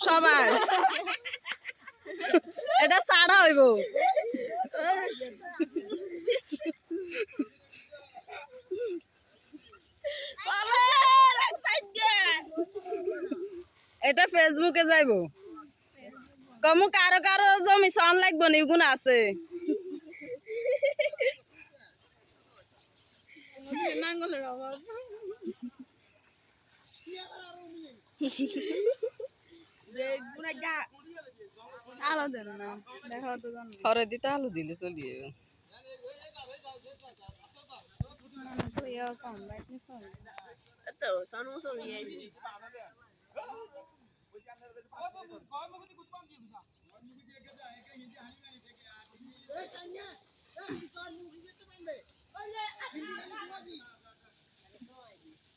সবাই এটা ছাড়া হইব এটা ফেসবুকে যাইব কমু কারো কারো জমি সন লাগবো নি গুণ আছে নাঙ্গলের অভাব আলো দেন না দেখা তো জানো হরে দিতে আলু দিলে চলিয়ে কম লাইট তো সানু চলিয়ে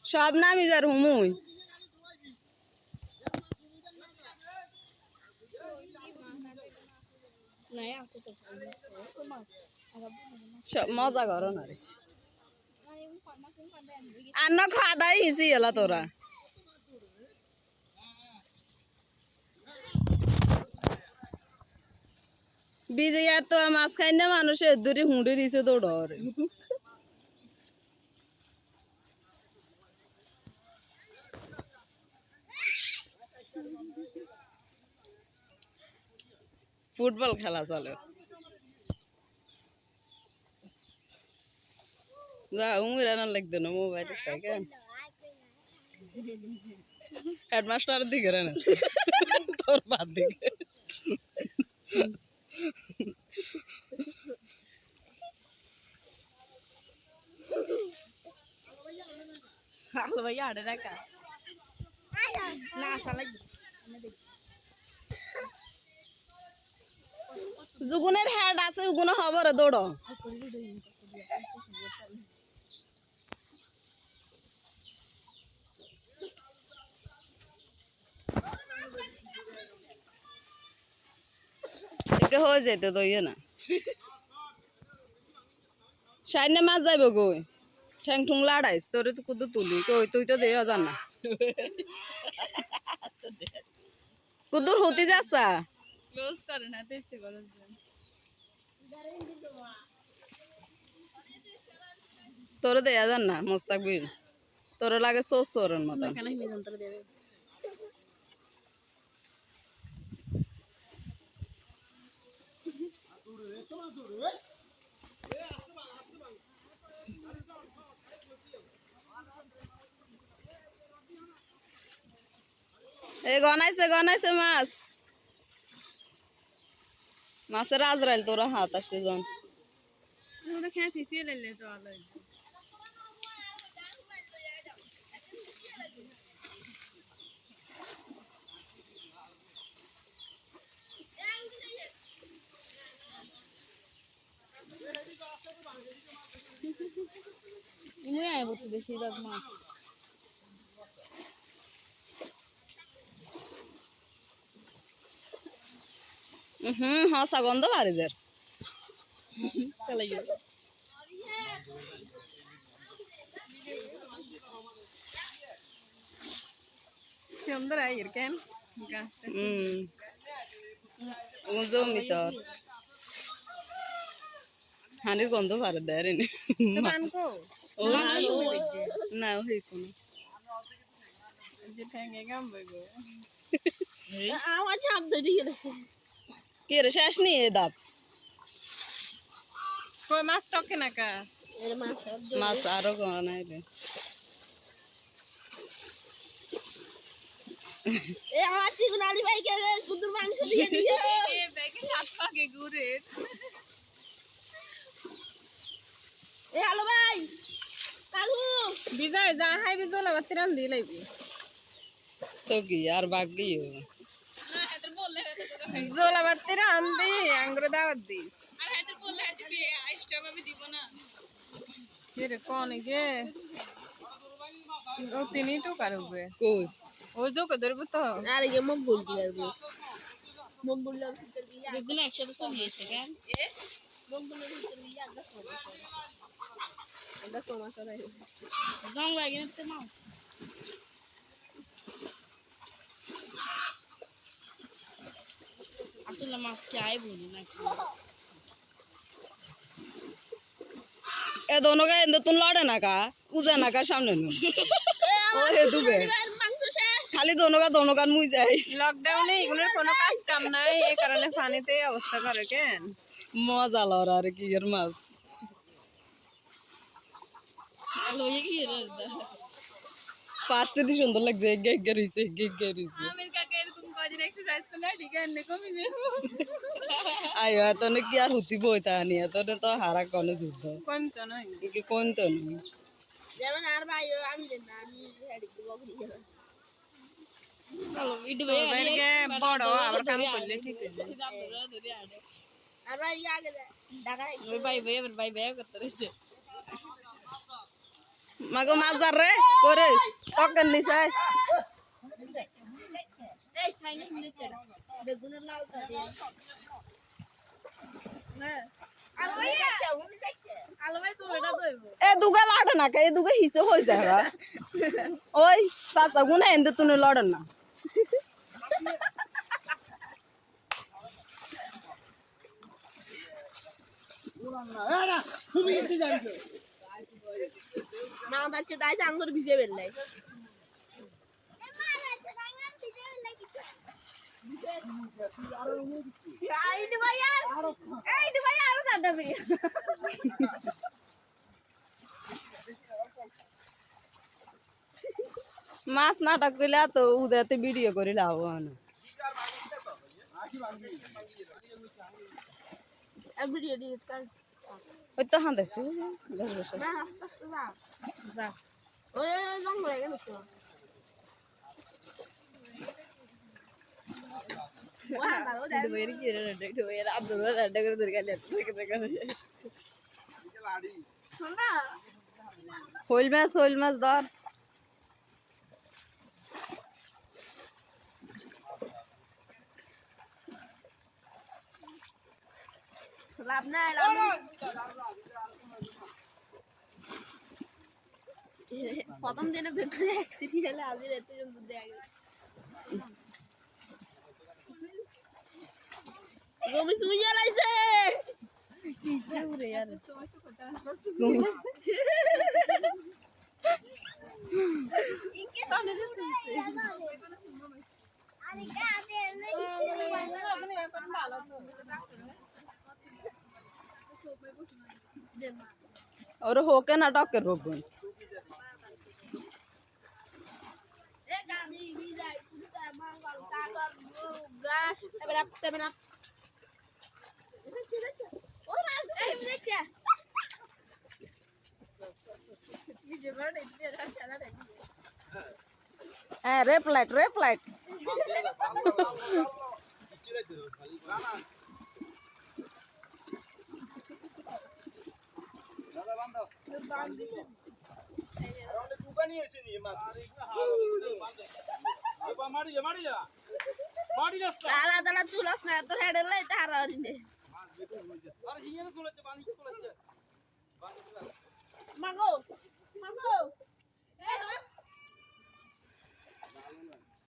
সব নামি যার হুমুই মজা করো না রে আন্ন খাওয়া দাই হিসি এলা তোরা বিজয়া তো মাছ খাই না মানুষের দূরে হুঁড়ে দিছে দৌড় ফুটবল খেলা চলে যা উমির আনার লাগতো না মোবাইল কেন হেডমাস্টার দিকে রে না তোর বাদ দিকে আলো ভাইয়া আড়ে রাখা না সালাই যুগুনের হেড আছে উগুন খবর দৌড় হয়ে যেতে তো ইয়ে না সাইনে মাছ যাইব গই ঠ্যাং ঠুং লাড়াইস তোরে তো কুদু তুলি কই তুই তো দেয়া জান না কুদুর হতে যাচ্ছা ক্লোজ করে না তেছে করে তোরে দেয়া জান না মোস্তাকবির তোরে লাগে সোসরন মত এই গনাইছে মাছ মাছের আজরাইল তোরা হাত আসতে জন বেশিরভাগ মাছ হসা গন্ধ বাড়িদের সুন্দর কেন জমি সর হানির গন্ধ বাড়ি দেয় না আমার চাপ ধরে কে রে শেষ নেই দাঁত মাছ টকে না কা মাছ আরো নাই রে এ আমার চিকনালি ভাই কে কুদুর মাংস দিয়ে দিয়ে এ ব্যাগে হাত পাকে ঘুরে এ হ্যালো ভাই কাকু বিজয় যা হাই বিজয় না বাতিরান দি লাইবি তো কি আর বাকি না হেতর বললে জোলা বাতিরান দি আঙ্গুর দাওয়াত দিস আর হেতর বললে হেতর আইস্টক আমি দিব না কে রে কোন গে ও তিনি তো করবে কই ও जो कदर बता अरे ये मकबूल फिकर भी बिल्कुल 100% দিয়েছে কেন এ মকবুলের ভিতর দিয়ে আগা সোনা সরাই গাং লাগে না তো মা এ दोनों का इंदु तुम लौटे ना का उजा ना का सामने नु ओ हे दुबे খালি दोनों का मुई जाई লকডাউনে এগুলোর কোনো কাজ কাম নাই এই কারণে পানিতে এই অবস্থা করে কেন মজা লরা আর কি এর মাছ ফার্স্টে দি সুন্দর লাগছে গেগেরিছে আমির কাকে এরকম কাজে এক্সারসাইজ করলে ঠিক আছে কমে যাবে আয় তো নে কি আর হুতি বইতা নি তো হারা কোনে যুদ্ধ কম তো নয় কি কোন তো নি যেমন আর ভাই আমি দেন না আমি হেডি বকরি বাইরে বড় আবার কাম করলে ঠিক হয়ে যায় আর ভাই আগে ঢাকা মাগো মাছ ধর রে করে টকেন নিছে এই সাইনিস মিনিটে বেগুনের লাল থাকে হ্যাঁ আলো ভাই আলো ভাই তো এটা দইবো এ দুগা লড়ে না এ দুগা হিসে হই যায় গা ওই চাচা গুনা এন্দ তুনে লড়ন না মা দাচ্ছে তাই আঙ্গুর ভিজে বেললাই মাছ নাটক কইলা তো উদয়তে ভিডিও করে লাভ না ভিডিও ডিলিট কর ওই তো হাঁদাইছে না যা ওই জঙ্গলে গেল তো হইল মাছ ধর লাভ নাই প্রথম দিনে বেগুনে এক সিরিয়ালে আজ এত জন দুধ দেয়া গেল গমি সুইয়া লাইছে সুই ইনকে কানে দিছে আরে গাতে और होके ना टक्कर बगुन এ গানি ভিজাই পুরো মাঙ্গল কাগজ গ্লাস এবার আপ 7 আপ ও মাল এই দেখছে এই যে বড় ইতে রাখলা রে रे फ्लाइट তালা তালা তুলস না তোর হেডে লই তারা হরিনে মাগো মাগো